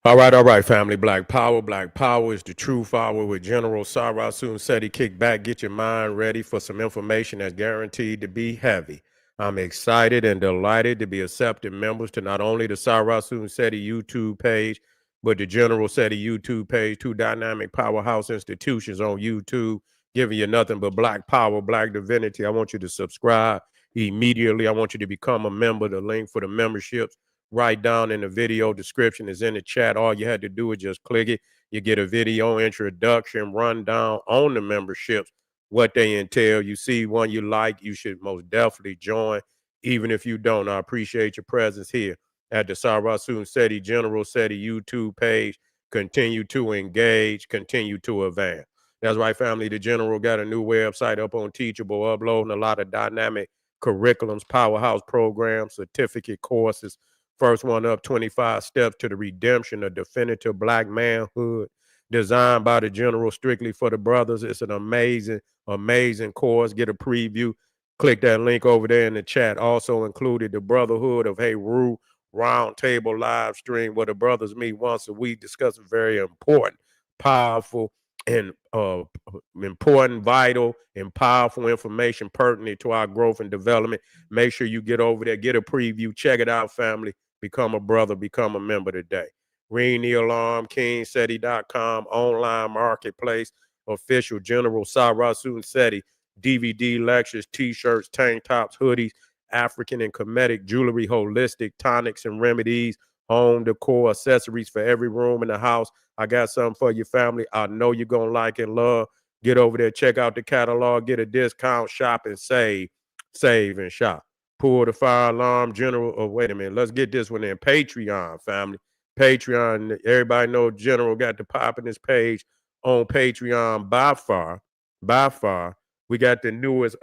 All right, family. Black Power. Black Power is the true power with General Sarasun Seti. Kick back, get your mind ready for some information that's guaranteed to be heavy. I'm excited and delighted to be accepted members to not only the Sarasun Seti YouTube page, but the General Seti YouTube page, two dynamic powerhouse institutions on YouTube, giving you nothing but black power, black divinity. I want you to subscribe immediately. I want you to become a member. The link for the memberships right down in the video description is in the chat. All you had to do is just click it. You get a video introduction, rundown on the memberships, what they entail. You see one you like, you should most definitely join. Even if you don't, I appreciate your presence here at the Sarasun Seti General Seti YouTube page. Continue to engage, continue to advance. That's right, family. The General got a new website up on Teachable, uploading a lot of dynamic curriculums, powerhouse programs, certificate courses. First one up, 25 Steps to the Redemption of Definitive Black Manhood, designed by the General strictly for the brothers. It's an amazing, amazing course. Get a preview. Click that link over there in the chat. Also included the Brotherhood of Heru Roundtable live stream where the brothers meet once a week, discussing very important, powerful, and important, vital, and powerful information pertinent to our growth and development. Make sure you get over there, get a preview, check it out, family. Become a brother, become a member today. Ring the alarm, KingSeti.com, online marketplace, official General Sarasun Seti, DVD lectures, t-shirts, tank tops, hoodies, African and Kemetic jewelry, holistic tonics and remedies, home decor, accessories for every room in the house. I got something for your family. I know you're going to like and love. Get over there, check out the catalog, get a discount, shop and save and shop. Pull the fire alarm, General. Oh, wait a minute. Let's get this one in. Patreon, family. Patreon. Everybody know General got the pop in his page on Patreon by far. By far. We got the newest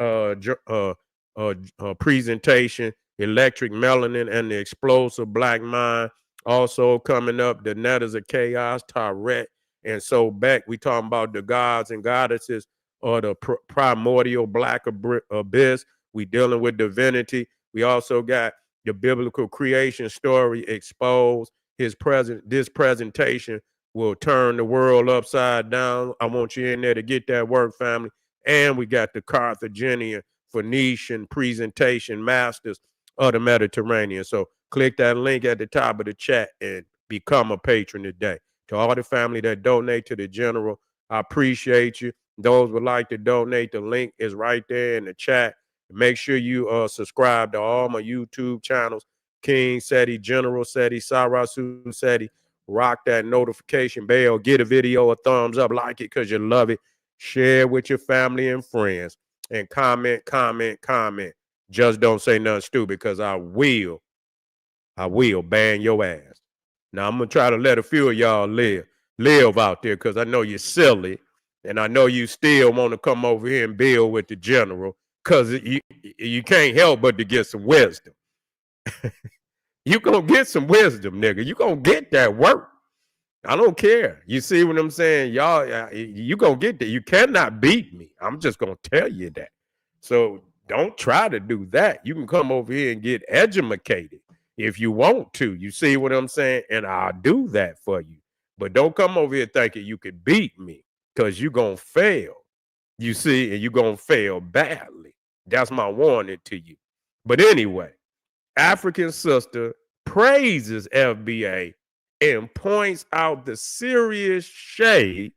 presentation, Electric Melanin and the Explosive Black Mind. Also coming up, the Netters of Chaos, Tyrett, and so back. We talking about the gods and goddesses or the primordial black abyss. We dealing with divinity. We also got the biblical creation story exposed. This presentation will turn the world upside down. I want you in there to get that work, family. And we got the Carthaginian, Phoenician presentation masters of the Mediterranean. So click that link at the top of the chat and become a patron today. To all the family that donate to the General, I appreciate you. Those would like to donate, the link is right there in the chat. Make sure you subscribe to all my YouTube channels, King Seti, General Seti, Sarasun Seti. Rock that notification bell. Get a video a thumbs up. Like it because you love it. Share with your family and friends. And comment. Just don't say nothing stupid because I will ban your ass. Now, I'm going to try to let a few of y'all live out there because I know you're silly. And I know you still want to come over here and build with the General because you can't help but to get some wisdom. You going to get some wisdom, nigga. You going to get that work. I don't care. You see what I'm saying? Y'all, you going to get that. You cannot beat me. I'm just going to tell you that. So don't try to do that. You can come over here and get educated if you want to. You see what I'm saying? And I'll do that for you. But don't come over here thinking you could beat me because you're going to fail. You see, and you're going to fail badly. That's my warning to you. But anyway, African Sister praises FBA and points out the serious shade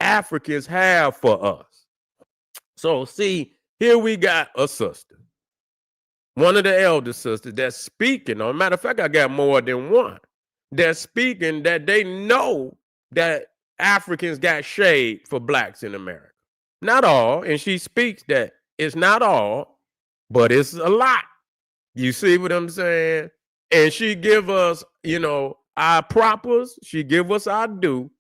Africans have for us. So see, here we got a sister, one of the elder sisters that's speaking. On matter of fact, I got more than one that's speaking that they know that Africans got shade for blacks in America. Not all, and she speaks that it's not all, but it's a lot. You see what I'm saying? And she give us, our propers. She give us our due.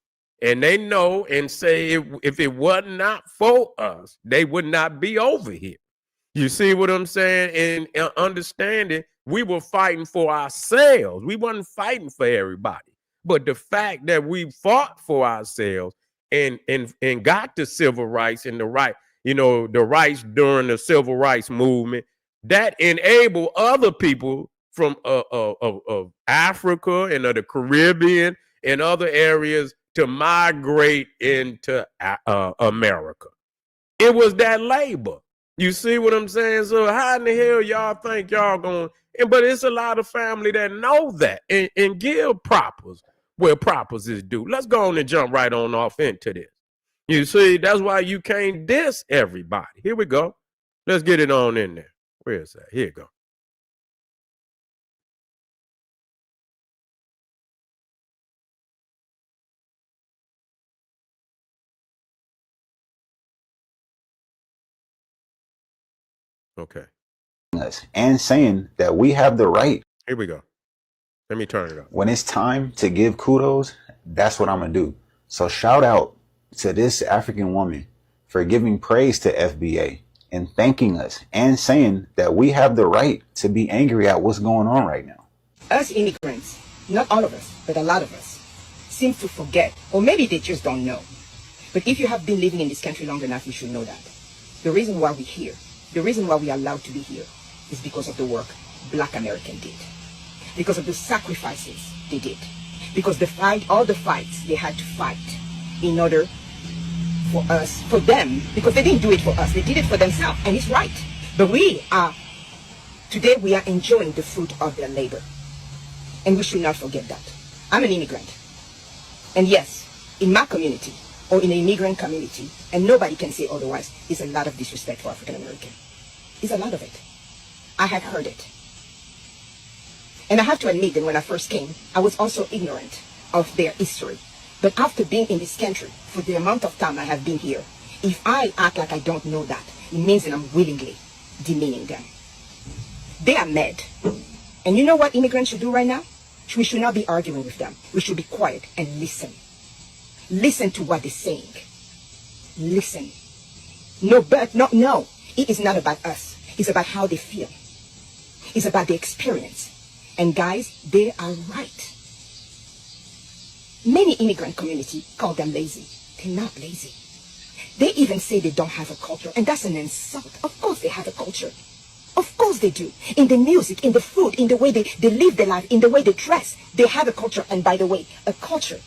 And they know and say if it was not for us, they would not be over here. You see what I'm saying? And understanding we were fighting for ourselves. We wasn't fighting for everybody. But the fact that we fought for ourselves and got the civil rights and the right, the rights during the civil rights movement, that enabled other people from of Africa and of the Caribbean in other areas to migrate into America. It was that labor. You see what I'm saying? So how in the hell y'all think y'all going? But it's a lot of family that know that and give propers where propers is due. Let's go on and jump right on off into this. You see, that's why you can't diss everybody. Here we go. Let's get it on in there. Where is that? Here you go. Okay. And saying that we have the right. Here we go. Let me turn it up. When it's time to give kudos, that's what I'm going to do. So shout out to this African woman for giving praise to FBA and thanking us and saying that we have the right to be angry at what's going on right now. Us immigrants, not all of us, but a lot of us, seem to forget, or maybe they just don't know. But if you have been living in this country long enough, you should know that. The reason why we're here, the reason why we are allowed to be here is because of the work Black Americans did. Because of the sacrifices they did. Because all the fights they had to fight in order for us, for them, because they didn't do it for us, they did it for themselves, and it's right. But today we are enjoying the fruit of their labor. And we should not forget that. I'm an immigrant. And yes, in my community, or in an immigrant community, and nobody can say otherwise, is a lot of disrespect for African American. It's a lot of it. I have heard it. And I have to admit that when I first came, I was also ignorant of their history. But after being in this country, for the amount of time I have been here, if I act like I don't know that, it means that I'm willingly demeaning them. They are mad. And you know what immigrants should do right now? We should not be arguing with them. We should be quiet and listen. Listen to what they're saying. Listen. No. It is not about us. It's about how they feel. It's about the experience. And guys, they are right. Many immigrant community call them lazy. They're not lazy. They even say they don't have a culture, and that's an insult. Of course they have a culture. Of course they do. In the music, in the food, in the way they live their life, in the way they dress, they have a culture. And by the way, a culture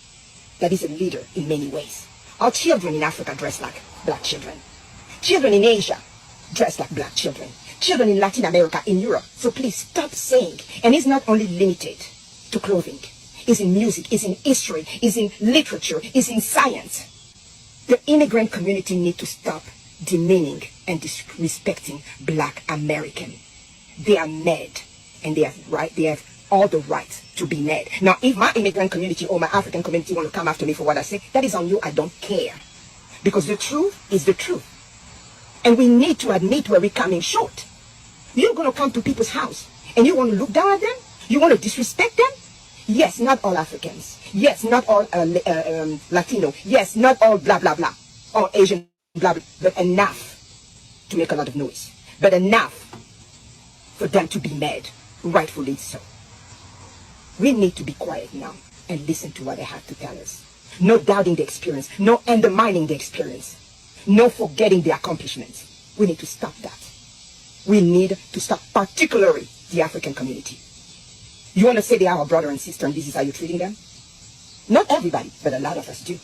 that is a leader in many ways. Our children in Africa dress like Black children. Children in Asia dress like Black children. Children in Latin America, in Europe. So please stop saying. And it's not only limited to clothing. It's in music, it's in history, it's in literature, it's in science. The immigrant community need to stop demeaning and disrespecting Black American. They are mad, and they have all the right to be mad. Now, if my immigrant community or my African community want to come after me for what I say, that is on you. I don't care. Because the truth is the truth. And we need to admit where we're coming short. You're going to come to people's house and you want to look down at them? You want to disrespect them? Yes, not all Africans. Yes, not all Latino. Yes, not all blah, blah, blah. Or Asian, blah, blah. But enough to make a lot of noise. But enough for them to be mad. Rightfully so. We need to be quiet now and listen to what they have to tell us. No doubting the experience. No undermining the experience. No forgetting the accomplishments. We need to stop that. We need to stop, particularly the African community. You want to say they are our brother and sister and this is how you're treating them? Not everybody, but a lot of us do.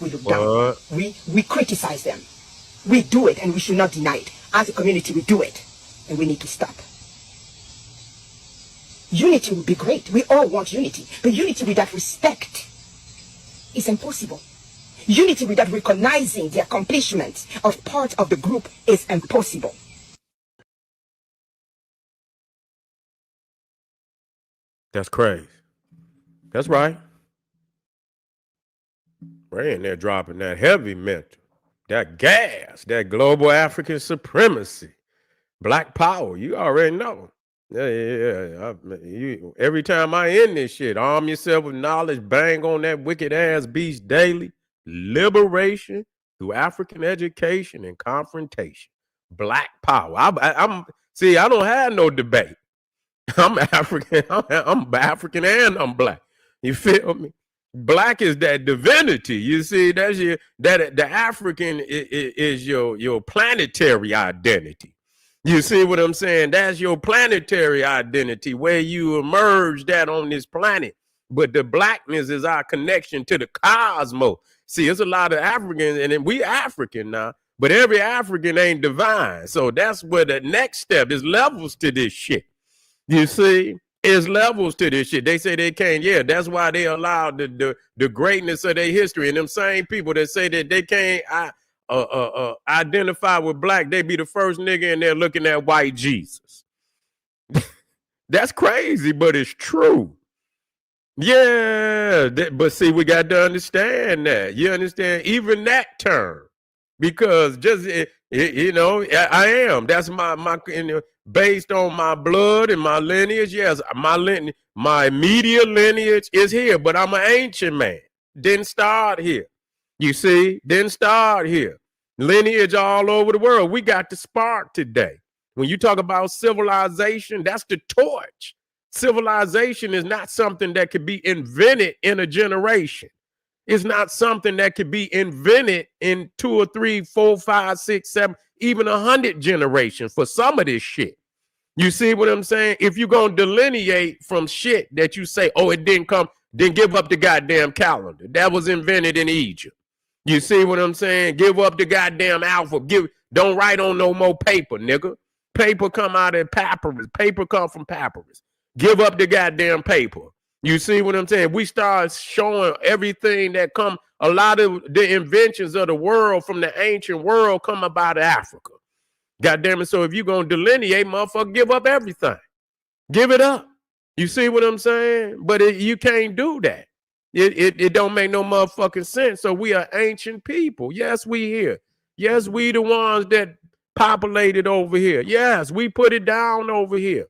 We look down. We criticize them. We do it and we should not deny it. As a community, we do it. And we need to stop. Unity would be great. We all want unity. But unity without respect is impossible. Unity without recognizing the accomplishments of part of the group is impossible. That's crazy. That's right. We're in there dropping that heavy mental, that gas, that global African supremacy, Black power. You already know. Yeah. Every time I end this shit, arm yourself with knowledge, bang on that wicked ass beast daily. Liberation through African education and confrontation. Black power. I don't have no debate. I'm African. I'm African and I'm Black. You feel me? Black is that divinity. You see, that's the African is your planetary identity. You see what I'm saying? That's your planetary identity, where you emerged at on this planet. but the blackness is our connection to the cosmos. See, it's a lot of Africans, and we African now, but every African ain't divine. So that's where the next step is. Levels to this shit. You see, is levels to this shit. They say they can't. Yeah, that's why they allowed the greatness of their history. And them same people that say that they can't identify with black, they be the first nigga and they're looking at white Jesus. That's crazy, but it's true. Yeah, but see, we got to understand that. You understand even that term, because just you know, I am. That's my based on my blood and my lineage. Yes, my immediate lineage is here, but I'm an ancient man. Didn't start here. You see, didn't start here. Lineage all over the world. We got the spark today. When you talk about civilization, that's the torch. Civilization is not something that could be invented in a generation. It's not something that could be invented in 2 or 3, 4, 5, 6, 7, even 100 generations for some of this shit. You see what I'm saying? If you're going to delineate from shit that you say, oh, it didn't come, then give up the goddamn calendar. That was invented in Egypt. You see what I'm saying? Give up the goddamn alphabet. Don't write on no more paper, nigga. Paper come out of papyrus. Paper come from papyrus. Give up the goddamn paper. You see what I'm saying? We start showing everything that come, a lot of the inventions of the world from the ancient world come about Africa. God damn it. So if you're going to delineate, motherfucker, give up everything. Give it up. You see what I'm saying? But you can't do that. It don't make no motherfucking sense. So we are ancient people. Yes, we here. Yes, we the ones that populated over here. Yes, we put it down over here.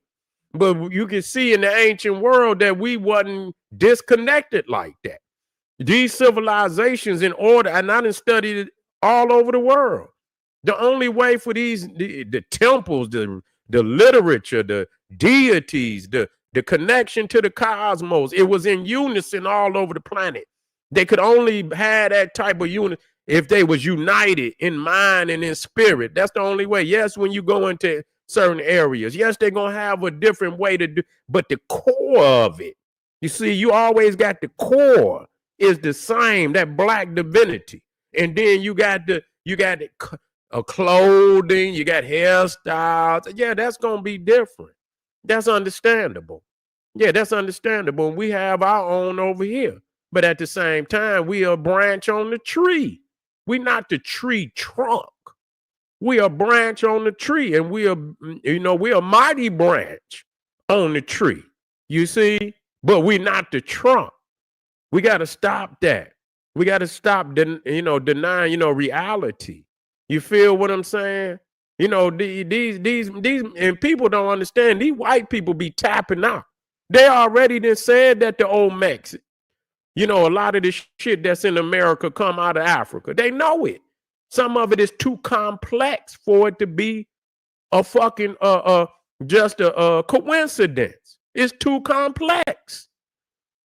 But you can see in the ancient world that we wasn't disconnected like that. These civilizations in order, and I done studied it all over the world. The only way for the temples, the literature, the deities, the connection to the cosmos, it was in unison all over the planet. They could only have that type of unity if they was united in mind and in spirit. That's the only way. Yes, when you go into certain areas, yes, they're going to have a different way to do, but the core of it, you see, you always got the core is the same, that black divinity. And then you got clothing, you got hairstyles. Yeah, that's going to be different. That's understandable. Yeah, that's understandable. And we have our own over here. But at the same time, we are a branch on the tree. We're not the tree trunk. We are a branch on the tree, and we are, we're a mighty branch on the tree. You see, but we're not the trunk. We got to stop that. We got to stop, denying, reality. You feel what I'm saying? These, and people don't understand. These white people be tapping out. They already done said that the old Mex, a lot of this shit that's in America come out of Africa. They know it. Some of it is too complex for it to be a fucking just a coincidence. It's too complex.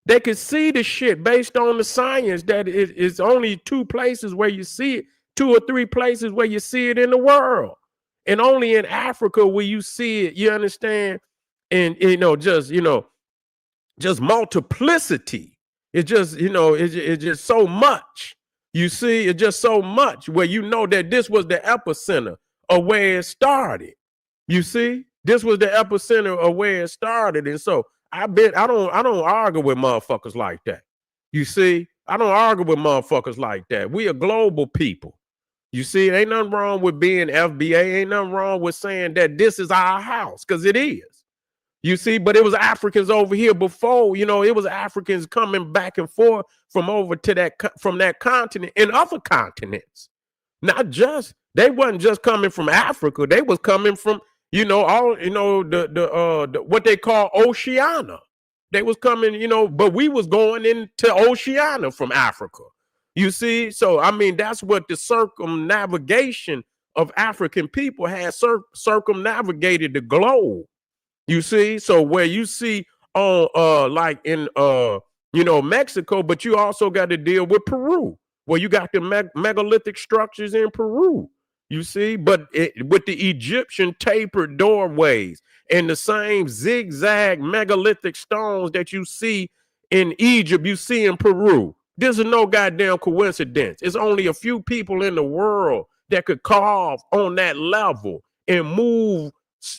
They can see the shit based on the science that it's only 2 places where you see it, 2 or 3 places where you see it in the world. And only in Africa where you see it, you understand? And just multiplicity. It's just, it's just so much. You see, it's just so much where that this was the epicenter of where it started. You see, this was the epicenter of where it started. And so I don't argue with motherfuckers like that. You see, I don't argue with motherfuckers like that. We are global people. You see, ain't nothing wrong with being FBA. Ain't nothing wrong with saying that this is our house, because it is. You see, but it was Africans over here before, it was Africans coming back and forth from over to from that continent and other continents. Not just, they wasn't just coming from Africa. They was coming from, what they call Oceania. They was coming, but we was going into Oceania from Africa. You see, so I mean, that's what the circumnavigation of African people had circumnavigated the globe. You see, so where you see like in Mexico, but you also got to deal with Peru, where you got the megalithic structures in Peru. You see, but with the Egyptian tapered doorways and the same zigzag megalithic stones that you see in Egypt, you see in Peru. This is no goddamn coincidence. It's only a few people in the world that could carve on that level and move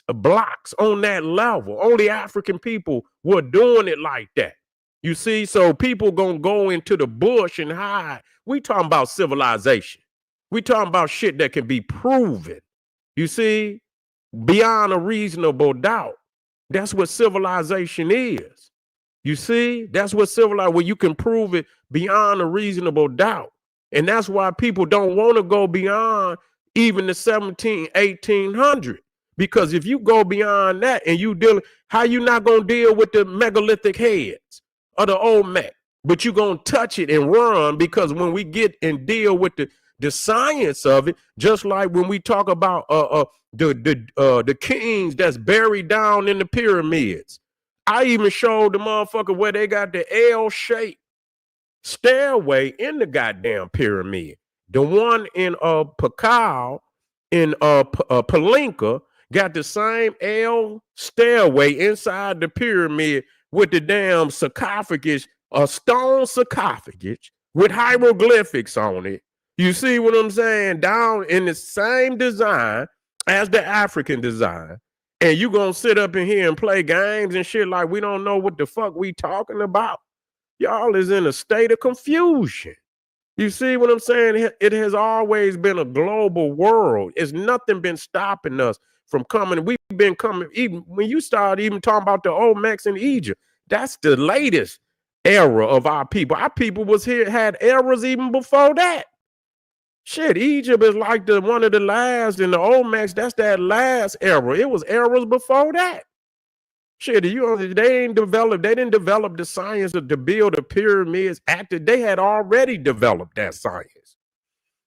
blocks on that level. Only African people were doing it like that. You see, so people gonna go into the bush and hide. We talking about civilization. We talking about shit that can be proven. You see, beyond a reasonable doubt. That's what civilization is. You see, that's what civilization, where you can prove it beyond a reasonable doubt. And that's why people don't want to go beyond even the 1800. Because if you go beyond that and you deal, how you not going to deal with the megalithic heads of the Olmec? But you're going to touch it and run, because when we get and deal with the science of it, just like when we talk about the kings that's buried down in the pyramids. I even showed the motherfucker where they got the L-shaped stairway in the goddamn pyramid. The one in Pakal in Palenka got the same L stairway inside the pyramid with the damn sarcophagus, a stone sarcophagus with hieroglyphics on it. You see what I'm saying? Down in the same design as the African design. And you gonna sit up in here and play games and shit like we don't know what the fuck we talking about. Y'all is in a state of confusion. You see what I'm saying? It has always been a global world. It's nothing been stopping us from coming. We've been coming, even when you start even talking about the Olmecs in Egypt. That's the latest era of our people. Our people was here, had eras even before that. Shit, Egypt is like one of the last, in the Olmecs, that's that last era. It was eras before that. Shit, they didn't develop the science to build the pyramids after they had already developed that science.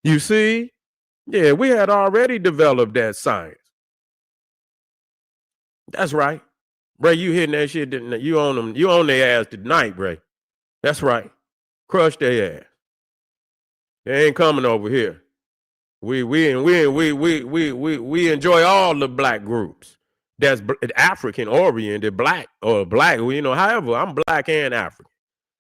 You see? Yeah, we had already developed that science. That's right. Ray, you hitting that shit, you on them, you on their ass tonight, Ray. That's right. Crush their ass. They ain't coming over here. We enjoy all the black groups. That's African oriented, black or black. You know, however, I'm black and African.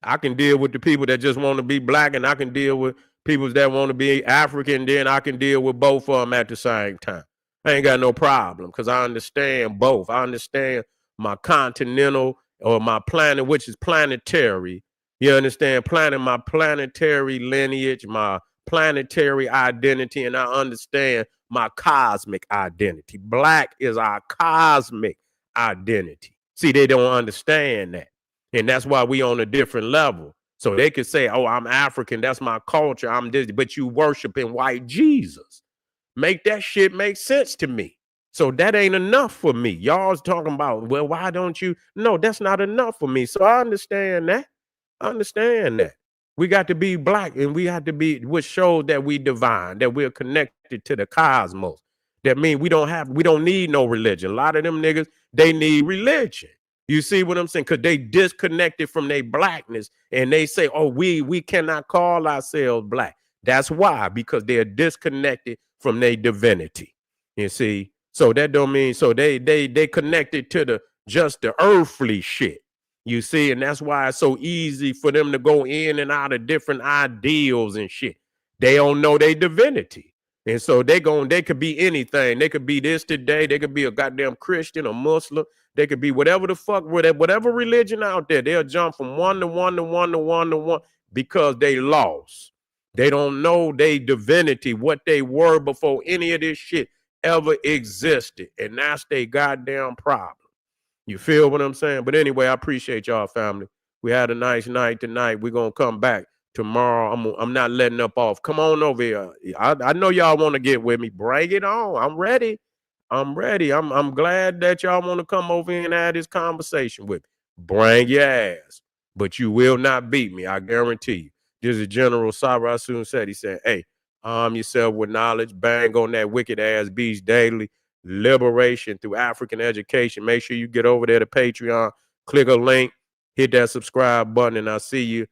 I can deal with the people that just want to be black, and I can deal with people that want to be African. Then I can deal with both of them at the same time. I ain't got no problem, because I understand both. I understand my continental, or my planet, which is planetary. You understand? My planetary lineage, my planetary identity, and I understand my cosmic identity. Black is our cosmic identity. See, they don't understand that. And that's why we on a different level. So they could say, oh, I'm African, that's my culture, I'm this, but you worshiping white Jesus. Make that shit make sense to me. So that ain't enough for me. Y'all's talking about, well, why don't you? No, that's not enough for me. So I understand that. I understand that. We got to be black, and we have to be, which shows that we divine, that we're connected to the cosmos. That means we don't need no religion. A lot of them niggas, they need religion. You see what I'm saying? Because they disconnected from their blackness, and they say, oh, we cannot call ourselves black. That's why, because they're disconnected from their divinity. You see? So that don't mean, so they connected to just the earthly shit. You see, and that's why it's so easy for them to go in and out of different ideals and shit. They don't know their divinity. And so they could be anything. They could be this today. They could be a goddamn Christian or Muslim. They could be whatever the fuck, whatever religion out there. They'll jump from one to one to one to one to one because they lost. They don't know their divinity, what they were before any of this shit ever existed. And that's their goddamn problem. You feel what I'm saying? But anyway, I appreciate y'all, family. We had a nice night tonight. We're going to come back tomorrow. I'm not letting up off. Come on over here. I know y'all want to get with me. Bring it on. I'm ready. I'm glad that y'all want to come over here and have this conversation with me. Bring your ass. But you will not beat me. I guarantee you. This is General Sabra soon said. He said, hey, arm yourself with knowledge. Bang on that wicked ass beast daily. Liberation through African education. Make sure you get over there to Patreon, click a link, hit that subscribe button, and I'll see you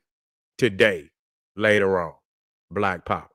today, later on. Black Power.